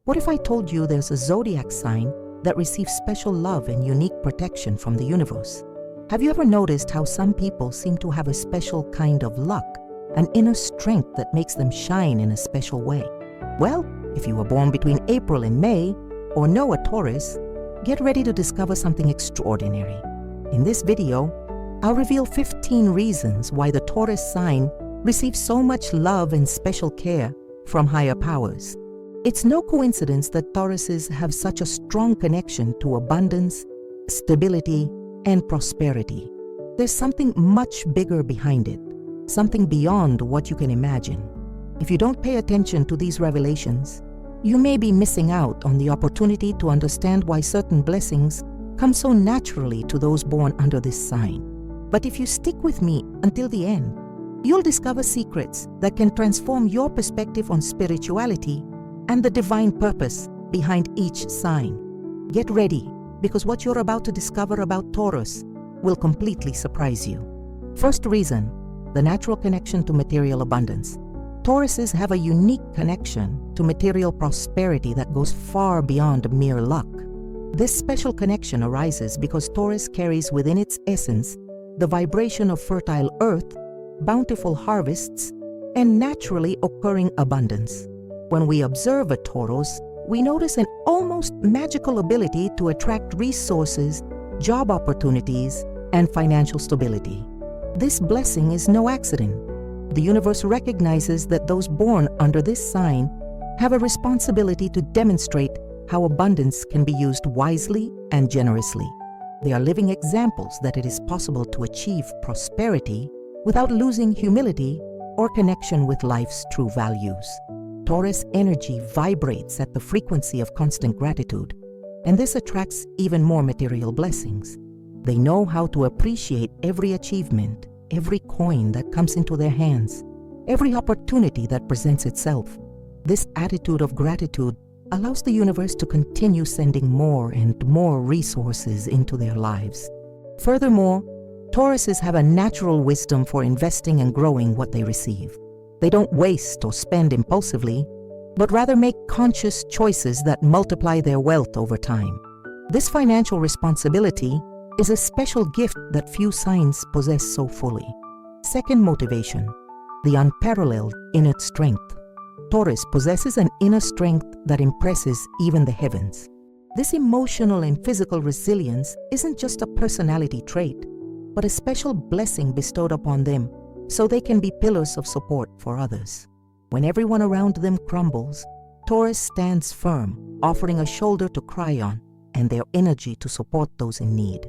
What if I told you there's a zodiac sign that receives special love and unique protection from the universe? Have you ever noticed how some people seem to have a special kind of luck, an inner strength that makes them shine in a special way? Well, if you were born between April and May, or know a Taurus, get ready to discover something extraordinary. In this video, I'll reveal 15 reasons why the Taurus sign receives so much love and special care from higher powers. It's no coincidence that Tauruses have such a strong connection to abundance, stability, and prosperity. There's something much bigger behind it, something beyond what you can imagine. If you don't pay attention to these revelations, you may be missing out on the opportunity to understand why certain blessings come so naturally to those born under this sign. But if you stick with me until the end, you'll discover secrets that can transform your perspective on spirituality and the divine purpose behind each sign. Get ready, because what you're about to discover about Taurus will completely surprise you. First reason, the natural connection to material abundance. Tauruses have a unique connection to material prosperity that goes far beyond mere luck. This special connection arises because Taurus carries within its essence the vibration of fertile earth, bountiful harvests, and naturally occurring abundance. When we observe a Taurus, we notice an almost magical ability to attract resources, job opportunities, and financial stability. This blessing is no accident. The universe recognizes that those born under this sign have a responsibility to demonstrate how abundance can be used wisely and generously. They are living examples that it is possible to achieve prosperity without losing humility or connection with life's true values. Taurus energy vibrates at the frequency of constant gratitude, and this attracts even more material blessings. They know how to appreciate every achievement, every coin that comes into their hands, every opportunity that presents itself. This attitude of gratitude allows the universe to continue sending more and more resources into their lives. Furthermore, Tauruses have a natural wisdom for investing and growing what they receive. They don't waste or spend impulsively, but rather make conscious choices that multiply their wealth over time. This financial responsibility is a special gift that few signs possess so fully. Second motivation, the unparalleled inner strength. Taurus possesses an inner strength that impresses even the heavens. This emotional and physical resilience isn't just a personality trait, but a special blessing bestowed upon them so they can be pillars of support for others. When everyone around them crumbles, Taurus stands firm, offering a shoulder to cry on and their energy to support those in need.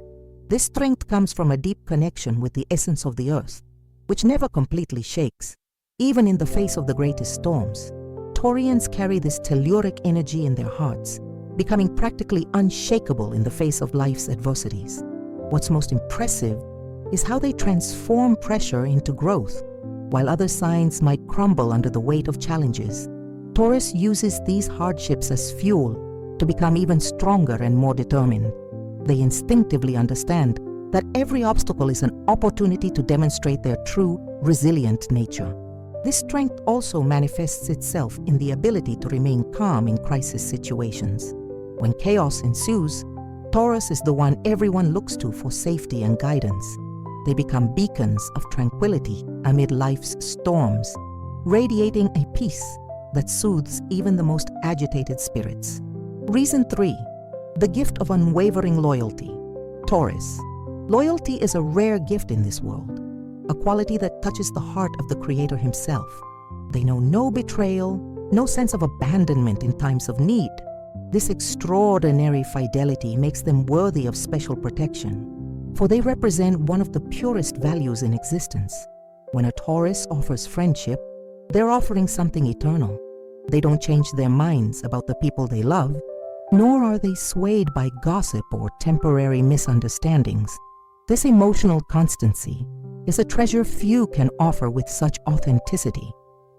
This strength comes from a deep connection with the essence of the earth, which never completely shakes, even in the face of the greatest storms. Taurians carry this telluric energy in their hearts, becoming practically unshakable in the face of life's adversities. What's most impressive is how they transform pressure into growth. While other signs might crumble under the weight of challenges, Taurus uses these hardships as fuel to become even stronger and more determined. They instinctively understand that every obstacle is an opportunity to demonstrate their true, resilient nature. This strength also manifests itself in the ability to remain calm in crisis situations. When chaos ensues, Taurus is the one everyone looks to for safety and guidance. They become beacons of tranquility amid life's storms, radiating a peace that soothes even the most agitated spirits. Reason 3, the gift of unwavering loyalty. Taurus. Loyalty is a rare gift in this world, a quality that touches the heart of the Creator himself. They know no betrayal, no sense of abandonment in times of need. This extraordinary fidelity makes them worthy of special protection, for they represent one of the purest values in existence. When a Taurus offers friendship, they're offering something eternal. They don't change their minds about the people they love, nor are they swayed by gossip or temporary misunderstandings. This emotional constancy is a treasure few can offer with such authenticity.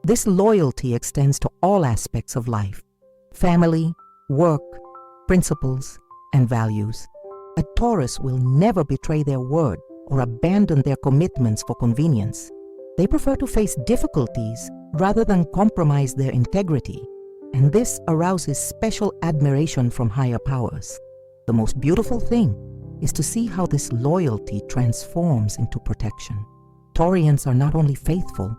This loyalty extends to all aspects of life: family, work, principles, and values. A Taurus will never betray their word or abandon their commitments for convenience. They prefer to face difficulties rather than compromise their integrity. and this arouses special admiration from higher powers. The most beautiful thing is to see how this loyalty transforms into protection. Taurians are not only faithful,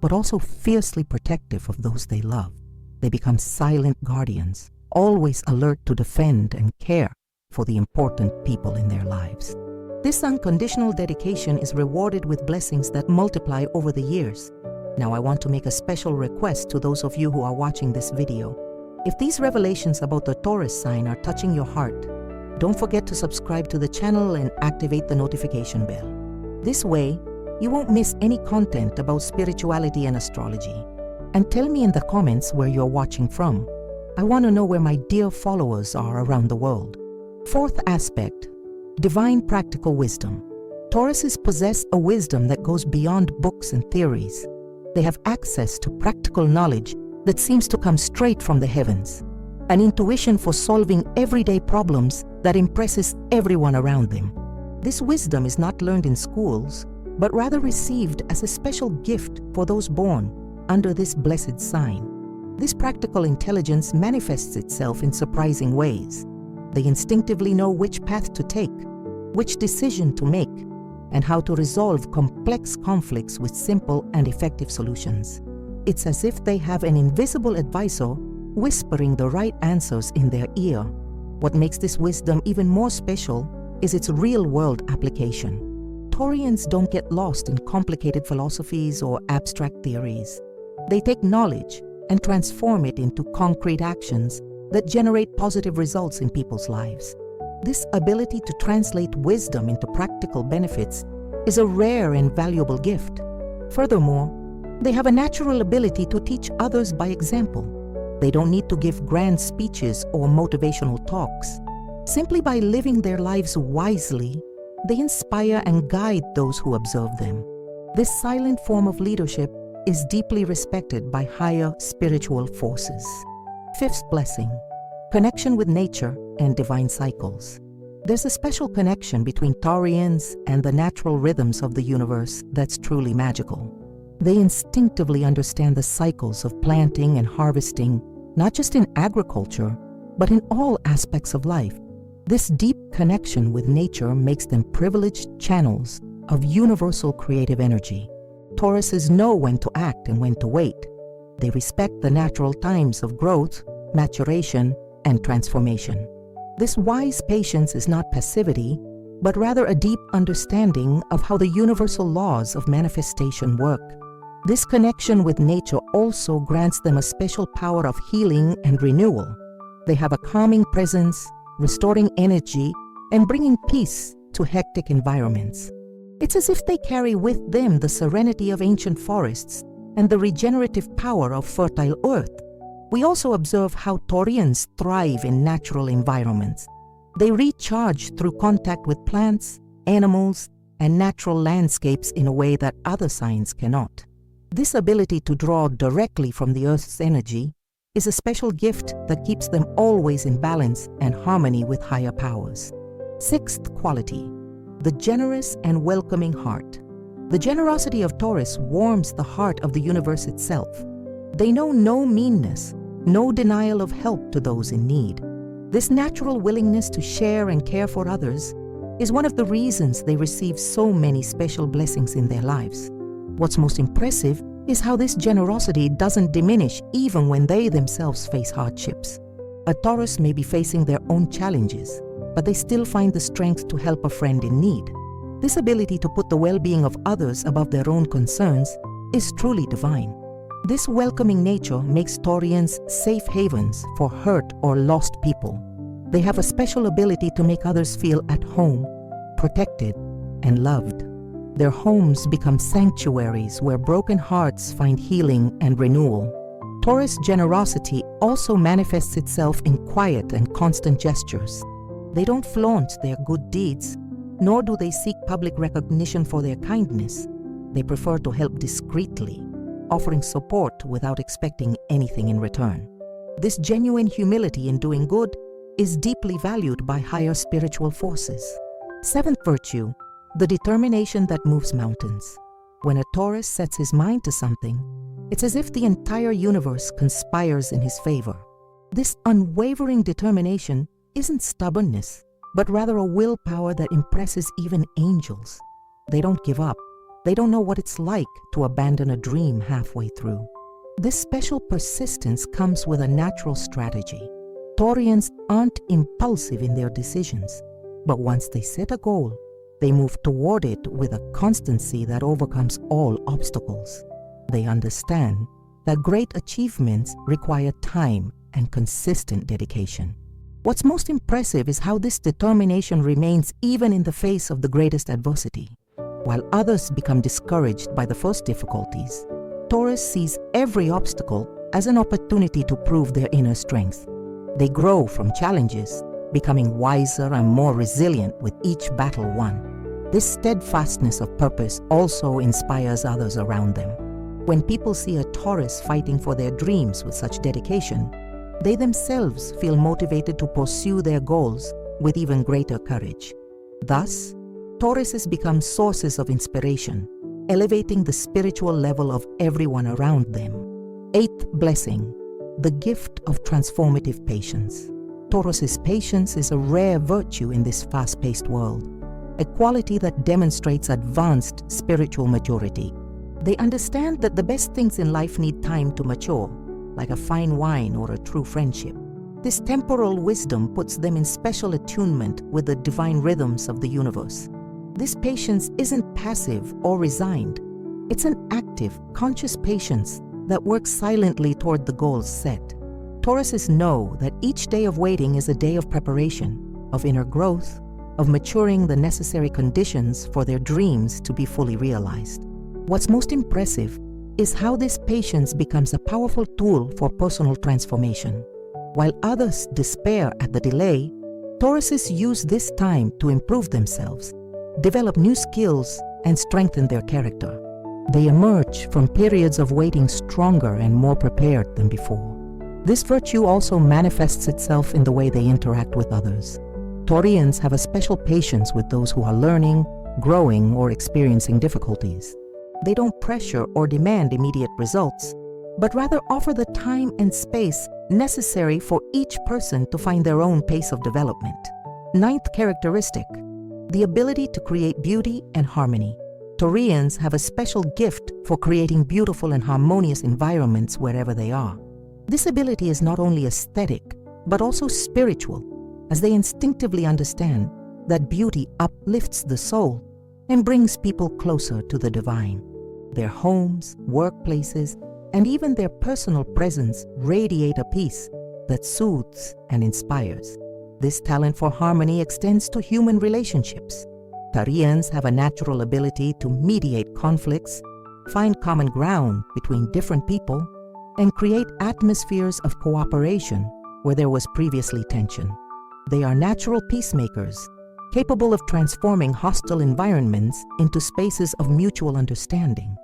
but also fiercely protective of those they love. They become silent guardians, always alert to defend and care for the important people in their lives. This unconditional dedication is rewarded with blessings that multiply over the years. Now I want to make a special request to those of you who are watching this video. If these revelations about the Taurus sign are touching your heart, don't forget to subscribe to the channel and activate the notification bell. This way, you won't miss any content about spirituality and astrology. And tell me in the comments where you're watching from. I want to know where my dear followers are around the world. Fourth aspect, divine practical wisdom. Tauruses possess a wisdom that goes beyond books and theories. They have access to practical knowledge that seems to come straight from the heavens, an intuition for solving everyday problems that impresses everyone around them. This wisdom is not learned in schools, but rather received as a special gift for those born under this blessed sign. This practical intelligence manifests itself in surprising ways. They instinctively know which path to take, which decision to make, and how to resolve complex conflicts with simple and effective solutions. It's as if they have an invisible advisor whispering the right answers in their ear. What makes this wisdom even more special is its real-world application. Taurians don't get lost in complicated philosophies or abstract theories. They take knowledge and transform it into concrete actions that generate positive results in people's lives. This ability to translate wisdom into practical benefits is a rare and valuable gift. Furthermore, they have a natural ability to teach others by example. They don't need to give grand speeches or motivational talks. Simply by living their lives wisely, they inspire and guide those who observe them. This silent form of leadership is deeply respected by higher spiritual forces. Fifth blessing, connection with nature and divine cycles. There's a special connection between Taurians and the natural rhythms of the universe that's truly magical. They instinctively understand the cycles of planting and harvesting, not just in agriculture, but in all aspects of life. This deep connection with nature makes them privileged channels of universal creative energy. Tauruses know when to act and when to wait. They respect the natural times of growth, maturation, and transformation. This wise patience is not passivity, but rather a deep understanding of how the universal laws of manifestation work. This connection with nature also grants them a special power of healing and renewal. They have a calming presence, restoring energy and bringing peace to hectic environments. It's as if they carry with them the serenity of ancient forests and the regenerative power of fertile earth. We also observe how Taurians thrive in natural environments. They recharge through contact with plants, animals, and natural landscapes in a way that other signs cannot. This ability to draw directly from the earth's energy is a special gift that keeps them always in balance and harmony with higher powers. Sixth quality, the generous and welcoming heart. The generosity of Taurus warms the heart of the universe itself. They know no meanness, no denial of help to those in need. This natural willingness to share and care for others is one of the reasons they receive so many special blessings in their lives. What's most impressive is how this generosity doesn't diminish even when they themselves face hardships. A Taurus may be facing their own challenges, but they still find the strength to help a friend in need. This ability to put the well-being of others above their own concerns is truly divine. This welcoming nature makes Taurians safe havens for hurt or lost people. They have a special ability to make others feel at home, protected, and loved. Their homes become sanctuaries where broken hearts find healing and renewal. Taurus generosity also manifests itself in quiet and constant gestures. They don't flaunt their good deeds, nor do they seek public recognition for their kindness. They prefer to help discreetly, offering support without expecting anything in return. This genuine humility in doing good is deeply valued by higher spiritual forces. Seventh virtue, the determination that moves mountains. When a Taurus sets his mind to something, It's as if the entire universe conspires in his favor. This unwavering determination isn't stubbornness, but rather a willpower that impresses even angels. They don't give up. They don't know what it's like to abandon a dream halfway through. This special persistence comes with a natural strategy. Taurians aren't impulsive in their decisions, but once they set a goal, they move toward it with a constancy that overcomes all obstacles. They understand that great achievements require time and consistent dedication. What's most impressive is how this determination remains even in the face of the greatest adversity. While others become discouraged by the first difficulties, Taurus sees every obstacle as an opportunity to prove their inner strength. They grow from challenges, becoming wiser and more resilient with each battle won. This steadfastness of purpose also inspires others around them. When people see a Taurus fighting for their dreams with such dedication, they themselves feel motivated to pursue their goals with even greater courage. Thus, Tauruses become sources of inspiration, elevating the spiritual level of everyone around them. 8th blessing, the gift of transformative patience. Taurus's patience is a rare virtue in this fast-paced world, a quality that demonstrates advanced spiritual maturity. They understand that the best things in life need time to mature, like a fine wine or a true friendship. This temporal wisdom puts them in special attunement with the divine rhythms of the universe. This patience isn't passive or resigned. It's an active, conscious patience that works silently toward the goals set. Tauruses know that each day of waiting is a day of preparation, of inner growth, of maturing the necessary conditions for their dreams to be fully realized. What's most impressive is how this patience becomes a powerful tool for personal transformation. While others despair at the delay, Tauruses use this time to improve themselves, develop new skills, and strengthen their character. They emerge from periods of waiting stronger and more prepared than before. This virtue also manifests itself in the way they interact with others. Taurians have a special patience with those who are learning, growing, or experiencing difficulties. They don't pressure or demand immediate results, but rather offer the time and space necessary for each person to find their own pace of development. 9th characteristic, the ability to create beauty and harmony. Taurians have a special gift for creating beautiful and harmonious environments wherever they are. This ability is not only aesthetic, but also spiritual, as they instinctively understand that beauty uplifts the soul and brings people closer to the divine. Their homes, workplaces, and even their personal presence radiate a peace that soothes and inspires. This talent for harmony extends to human relationships. Taurians have a natural ability to mediate conflicts, find common ground between different people, and create atmospheres of cooperation where there was previously tension. They are natural peacemakers, capable of transforming hostile environments into spaces of mutual understanding.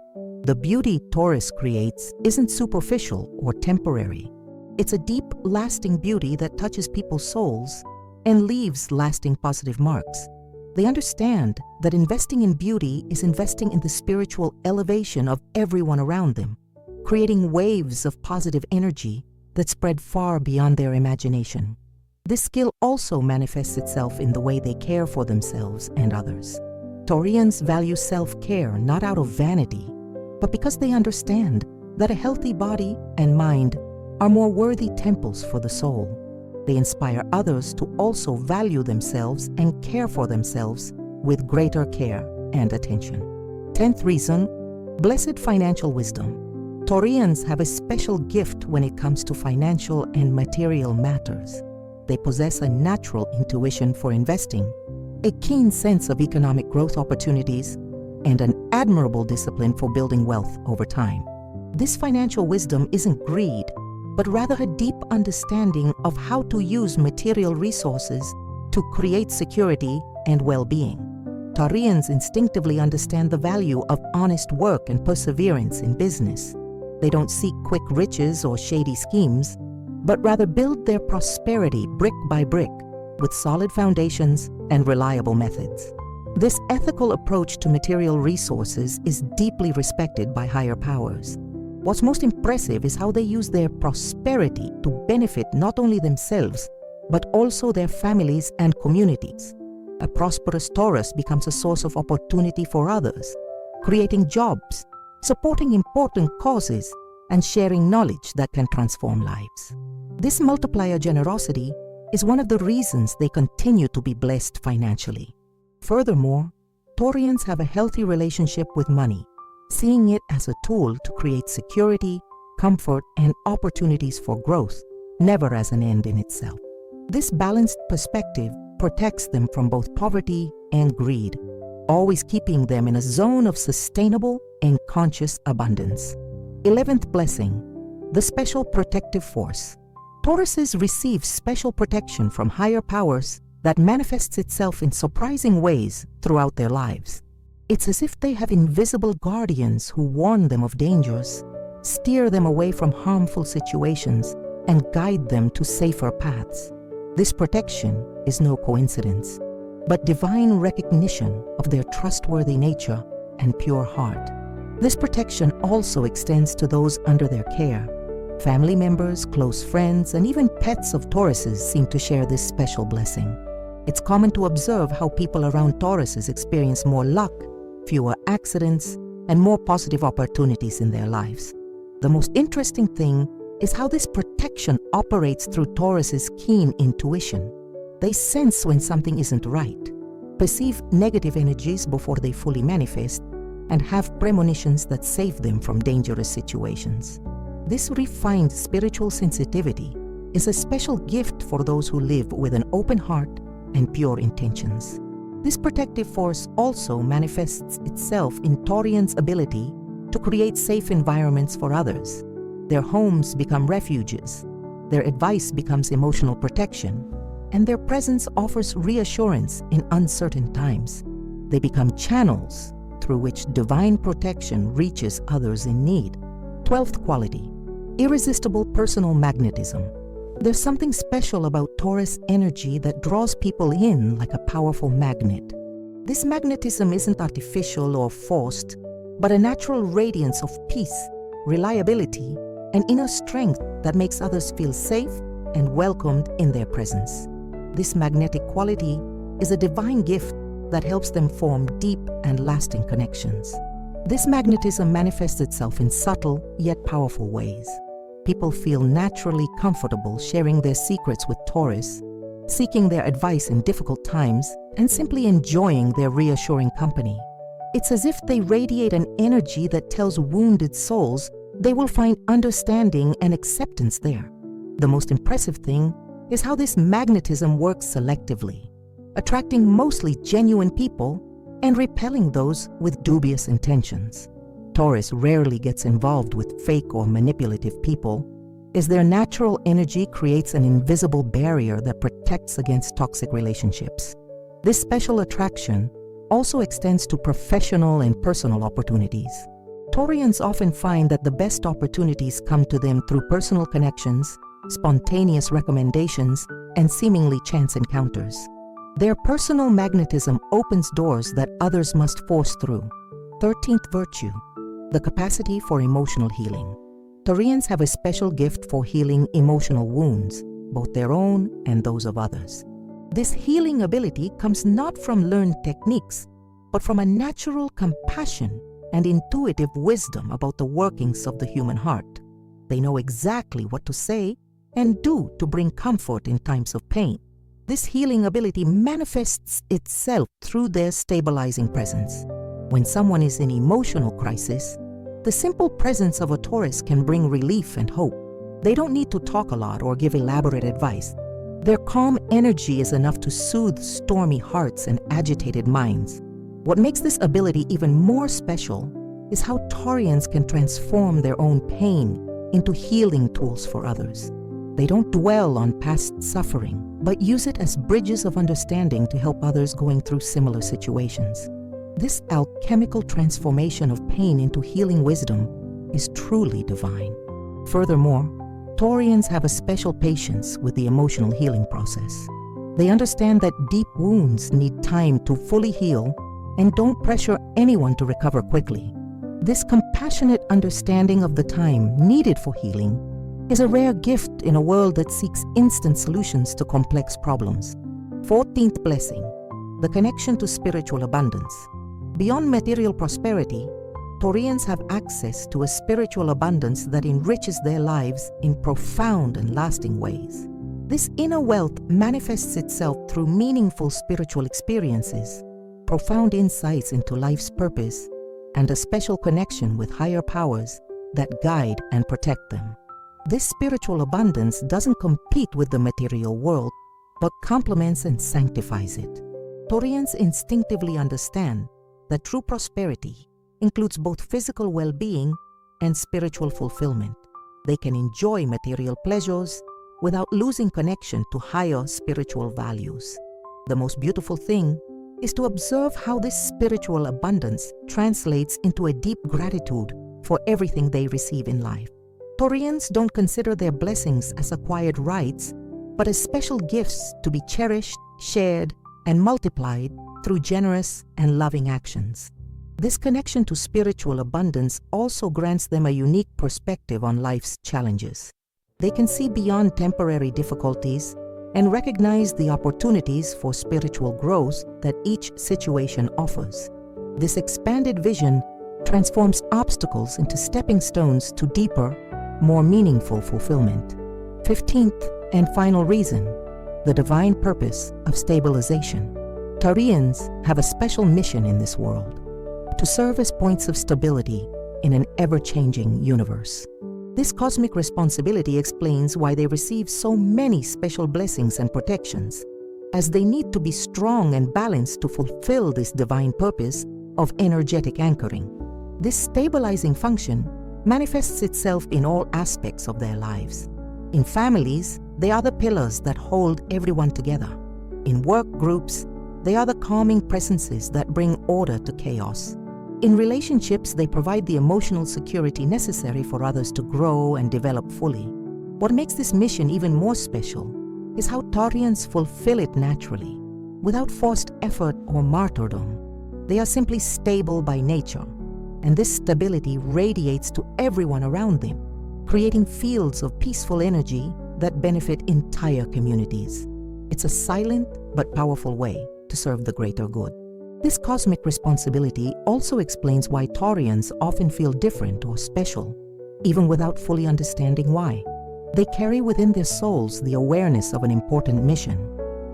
The beauty Taurus creates isn't superficial or temporary. It's a deep, lasting beauty that touches people's souls and leaves lasting positive marks. They understand that investing in beauty is investing in the spiritual elevation of everyone around them, creating waves of positive energy that spread far beyond their imagination. This skill also manifests itself in the way they care for themselves and others. Taurians value self-care not out of vanity, but because they understand that a healthy body and mind are more worthy temples for the soul. They inspire others to also value themselves and care for themselves with greater care and attention. 10th reason, blessed financial wisdom. Taurians have a special gift when it comes to financial and material matters. They possess a natural intuition for investing, a keen sense of economic growth opportunities, and an admirable discipline for building wealth over time. This financial wisdom isn't greed, but rather a deep understanding of how to use material resources to create security and well-being. Taurians instinctively understand the value of honest work and perseverance in business. They don't seek quick riches or shady schemes, but rather build their prosperity brick by brick with solid foundations and reliable methods. This ethical approach to material resources is deeply respected by higher powers. What's most impressive is how they use their prosperity to benefit not only themselves, but also their families and communities. A prosperous Taurus becomes a source of opportunity for others, creating jobs, supporting important causes, and sharing knowledge that can transform lives. This multiplier generosity is one of the reasons they continue to be blessed financially. Furthermore, Taurians have a healthy relationship with money, seeing it as a tool to create security, comfort, and opportunities for growth, never as an end in itself. This balanced perspective protects them from both poverty and greed, always keeping them in a zone of sustainable and conscious abundance. 11th blessing, the special protective force. Tauruses receive special protection from higher powers that manifests itself in surprising ways throughout their lives. It's as if they have invisible guardians who warn them of dangers, steer them away from harmful situations, and guide them to safer paths. This protection is no coincidence, but divine recognition of their trustworthy nature and pure heart. This protection also extends to those under their care. Family members, close friends, and even pets of Tauruses seem to share this special blessing. It's common to observe how people around Tauruses experience more luck, fewer accidents, and more positive opportunities in their lives. The most interesting thing is how this protection operates through Taurus's keen intuition. They sense when something isn't right, perceive negative energies before they fully manifest, and have premonitions that save them from dangerous situations. This refined spiritual sensitivity is a special gift for those who live with an open heart and pure intentions. This protective force also manifests itself in Taurians' ability to create safe environments for others. Their homes become refuges, their advice becomes emotional protection, and their presence offers reassurance in uncertain times. They become channels through which divine protection reaches others in need. 12th quality, irresistible personal magnetism. There's something special about Taurus energy that draws people in like a powerful magnet. This magnetism isn't artificial or forced, but a natural radiance of peace, reliability, and inner strength that makes others feel safe and welcomed in their presence. This magnetic quality is a divine gift that helps them form deep and lasting connections. This magnetism manifests itself in subtle yet powerful ways. People feel naturally comfortable sharing their secrets with Taurus, seeking their advice in difficult times, and simply enjoying their reassuring company. It's as if they radiate an energy that tells wounded souls they will find understanding and acceptance there. The most impressive thing is how this magnetism works selectively, attracting mostly genuine people and repelling those with dubious intentions. Taurus rarely gets involved with fake or manipulative people, as their natural energy creates an invisible barrier that protects against toxic relationships. This special attraction also extends to professional and personal opportunities. Taurians often find that the best opportunities come to them through personal connections, spontaneous recommendations, and seemingly chance encounters. Their personal magnetism opens doors that others must force through. 13th virtue, the capacity for emotional healing. Taurians have a special gift for healing emotional wounds, both their own and those of others. This healing ability comes not from learned techniques, but from a natural compassion and intuitive wisdom about the workings of the human heart. They know exactly what to say and do to bring comfort in times of pain. This healing ability manifests itself through their stabilizing presence. When someone is in emotional crisis, the simple presence of a Taurus can bring relief and hope. They don't need to talk a lot or give elaborate advice. Their calm energy is enough to soothe stormy hearts and agitated minds. What makes this ability even more special is how Taurians can transform their own pain into healing tools for others. They don't dwell on past suffering, but use it as bridges of understanding to help others going through similar situations. This alchemical transformation of pain into healing wisdom is truly divine. Furthermore, Taurians have a special patience with the emotional healing process. They understand that deep wounds need time to fully heal and don't pressure anyone to recover quickly. This compassionate understanding of the time needed for healing is a rare gift in a world that seeks instant solutions to complex problems. 14th blessing, the connection to spiritual abundance. Beyond material prosperity, Taurians have access to a spiritual abundance that enriches their lives in profound and lasting ways. This inner wealth manifests itself through meaningful spiritual experiences, profound insights into life's purpose, and a special connection with higher powers that guide and protect them. This spiritual abundance doesn't compete with the material world, but complements and sanctifies it. Taurians instinctively understand that true prosperity includes both physical well-being and spiritual fulfillment. They can enjoy material pleasures without losing connection to higher spiritual values. The most beautiful thing is to observe how this spiritual abundance translates into a deep gratitude for everything they receive in life. Taurians don't consider their blessings as acquired rights, but as special gifts to be cherished, shared, and multiplied through generous and loving actions. This connection to spiritual abundance also grants them a unique perspective on life's challenges. They can see beyond temporary difficulties and recognize the opportunities for spiritual growth that each situation offers. This expanded vision transforms obstacles into stepping stones to deeper, more meaningful fulfillment. 15th and final reason, the divine purpose of stabilization. Taurians have a special mission in this world: to serve as points of stability in an ever-changing universe. This cosmic responsibility explains why they receive so many special blessings and protections, as they need to be strong and balanced to fulfill this divine purpose of energetic anchoring. This stabilizing function manifests itself in all aspects of their lives. In families, they are the pillars that hold everyone together. In work groups, they are the calming presences that bring order to chaos. In relationships, they provide the emotional security necessary for others to grow and develop fully. What makes this mission even more special is how Taurians fulfill it naturally, without forced effort or martyrdom. They are simply stable by nature, and this stability radiates to everyone around them, creating fields of peaceful energy that benefit entire communities. It's a silent but powerful way to serve the greater good. This cosmic responsibility also explains why Taurians often feel different or special, even without fully understanding why. They carry within their souls the awareness of an important mission,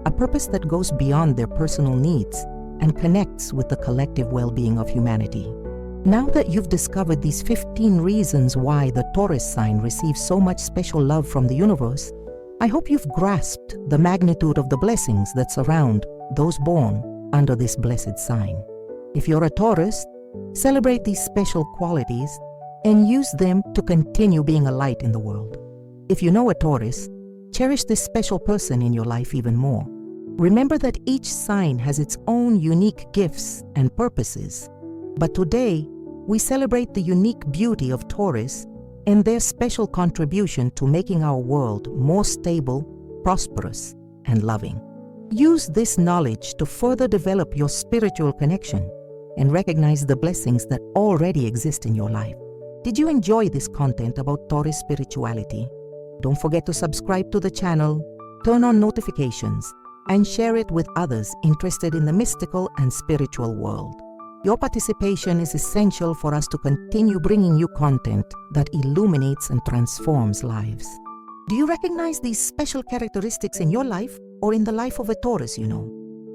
a purpose that goes beyond their personal needs and connects with the collective well-being of humanity. Now that you've discovered these 15 reasons why the Taurus sign receives so much special love from the universe, I hope you've grasped the magnitude of the blessings that surround those born under this blessed sign. If you're a Taurus, celebrate these special qualities and use them to continue being a light in the world. If you know a Taurus, cherish this special person in your life even more. Remember that each sign has its own unique gifts and purposes, but today we celebrate the unique beauty of Taurus and their special contribution to making our world more stable, prosperous, and loving. Use this knowledge to further develop your spiritual connection and recognize the blessings that already exist in your life. Did you enjoy this content about Taurus spirituality? Don't forget to subscribe to the channel, turn on notifications, and share it with others interested in the mystical and spiritual world. Your participation is essential for us to continue bringing you content that illuminates and transforms lives. Do you recognize these special characteristics in your life or in the life of a Taurus you know?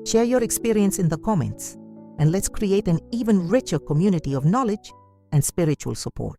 Share your experience in the comments, and let's create an even richer community of knowledge and spiritual support.